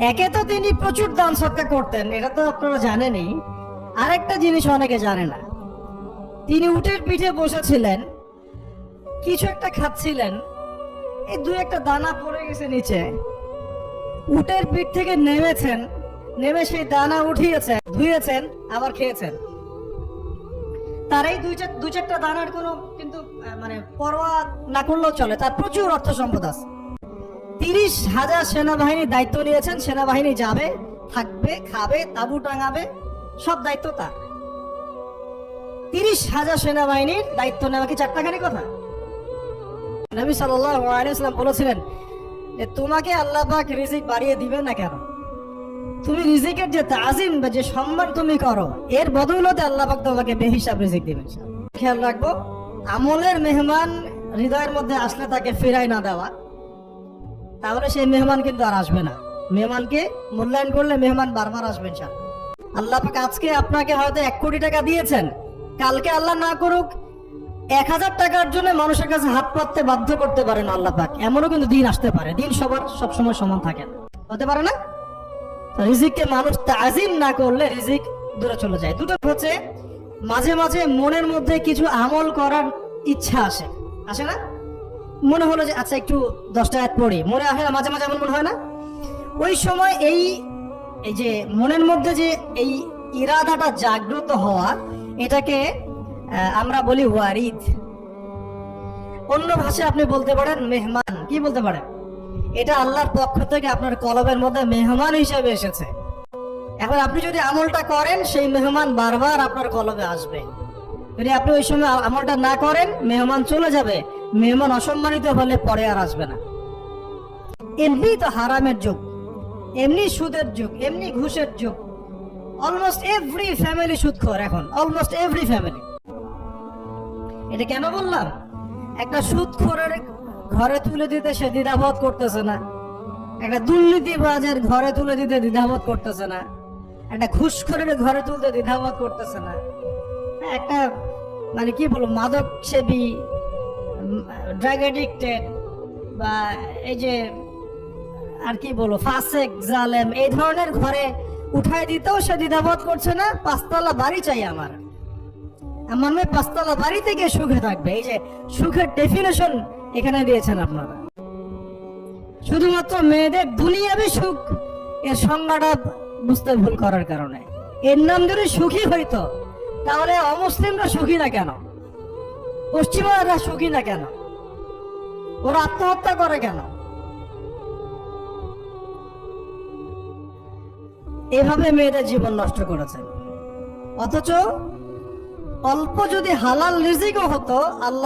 একে তো তিনি প্রচুর দান সৎকার করতেন, এটা তো আপনারা জানেনই। আরেকটা জিনিস অনেকে জানে না, তিনি উটের পিঠে বসেছিলেন, কিছু একটা খাচ্ছিলেন, এই দুই একটা দানা পড়ে গেছে নিচে। উটের পিঠ থেকে নেমেছেন, নেমে সেই দানা উঠিয়েছেন, ধুয়েছেন, আবার খেয়েছেন। তার এই দুই চারটা দানার কোনো কিন্তু মানে পরোয়া না করলেও চলে, তার প্রচুর অর্থ সম্পদ আছে। 30,000 সেনাবাহিনী দায়িত্ব নিয়েছেন, সেনাবাহিনী যাবে, থাকবে, খাবে, তাঁবু টাঙাবে, সব দায়িত্ব তার। 30,000 সেনাবাহিনীর দায়িত্ব নেওয়া কি চারটাখানি কথা? নবী সাল্লাল্লাহু আলাইহি ওয়াসাল্লাম বলেছিলেন যে তোমাকে আল্লাহ পাক রিজিক বাড়িয়ে দিবেন না কেন? তুমি রিজিকের যে তাজিম বা যে সম্মান তুমি করো, এর বদৌলতে আল্লাহ পাক তোমাকে বেহিসাব রিজিক দিবেন। খেয়াল রাখবো, আমলের মেহমান হৃদয়ের মধ্যে আসলে তাকে ফেরাই না দেওয়া, তাহলে সেই মেহমান কিন্তু আর আসবে না। মেহমানকে মূল্যায়ন করলে মেহমান বারবার আসবেন। আল্লাহ পাক আজকে আপনাকে হয়তো 1 কোটি টাকা দিয়েছেন, কালকে আল্লাহ না করুক 1000 টাকার জন্য মানুষের কাছে হাত পাততে বাধ্য করতে পারেন আল্লাহ পাক। এমনও কিন্তু দিন আসতে পারে, দিন সবার সবসময় সমান থাকে না, হতে পারে না। রিজিককে মানুষ তাজিম না করলে রিজিক দূরে চলে যায়। দুটো হচ্ছে, মাঝে মাঝে মনের মধ্যে কিছু আমল করার ইচ্ছা আসে, আসে না? মনে হলো যে আচ্ছা একটু 10টা আয়াত পড়ি, মনে আসে না? মাঝে মাঝে এমন মনে হয় না? ওই সময় এই যে মনের মধ্যে যে এই ইরাদাটা জাগ্রত হওয়া, এটাকে আমরা বলি ওয়ারিদ। অন্য ভাষায় আপনি বলতে পারেন মেহমান। কি বলতে পারেন? এটা আল্লাহর পক্ষ থেকে আপনার কলবের মধ্যে মেহমান হিসেবে এসেছে। এখন আপনি যদি আমলটা করেন, সেই মেহমান বারবার আপনার কলবে আসবে। যদি আপনি ওই সময় আমলটা না করেন, মেহমান চলে যাবে, মেহমান অসম্মানিত হলে পরে আর আসবে না। এমনি তো হারামের যুগ, এমনি সুদের যুগ, এমনি ঘুষের যুগ। অলমোস্ট এভরি ফ্যামিলি সুদখোর এখন, অলমোস্ট এভরি ফ্যামিলি। এটা কেন বললাম? একটা সুদখোরের ঘরে তুলে দিতে সে দ্বিধাবোধ করতেছে না, একটা দুর্নীতিবাজের ঘরে তুলে দিতে দ্বিধাবোধ করতেছে না, একটা ঘুষখোরের ঘরে তুলতে দ্বিধাবোধ করতেছে না, একটা মানে কি বলবো মাদক সেবী, ড্রাগ এডিক্টেড, বা এই যে আর কি বলবো ফাসেক, জালেম, এই ধরনের ঘরে উঠাই দিতেও সে দ্বিধাবোধ করছে না। 5তলা বাড়ি চাই আমার মেয়ে 5তলা বাড়ি থেকে সুখে থাকবে। এই যে সুখের ডেফিনেশন এখানে দিয়েছেন আপনারা। শুধুমাত্র মেয়েদের দুনিয়াবি সুখ, এর সংজ্ঞাটা বুঝতে ভুল করার কারণে। এর নাম যদি সুখী হইতো, তাহলে অমুসলিমরা সুখী না কেন? পশ্চিমারা সুখী না কেন? ওরা আত্মহত্যা করে কেন? এভাবে মেয়েদের জীবন নষ্ট করেছেন। অথচ অল্প যদি হালাল রিজিকও হতো, আল্লাহ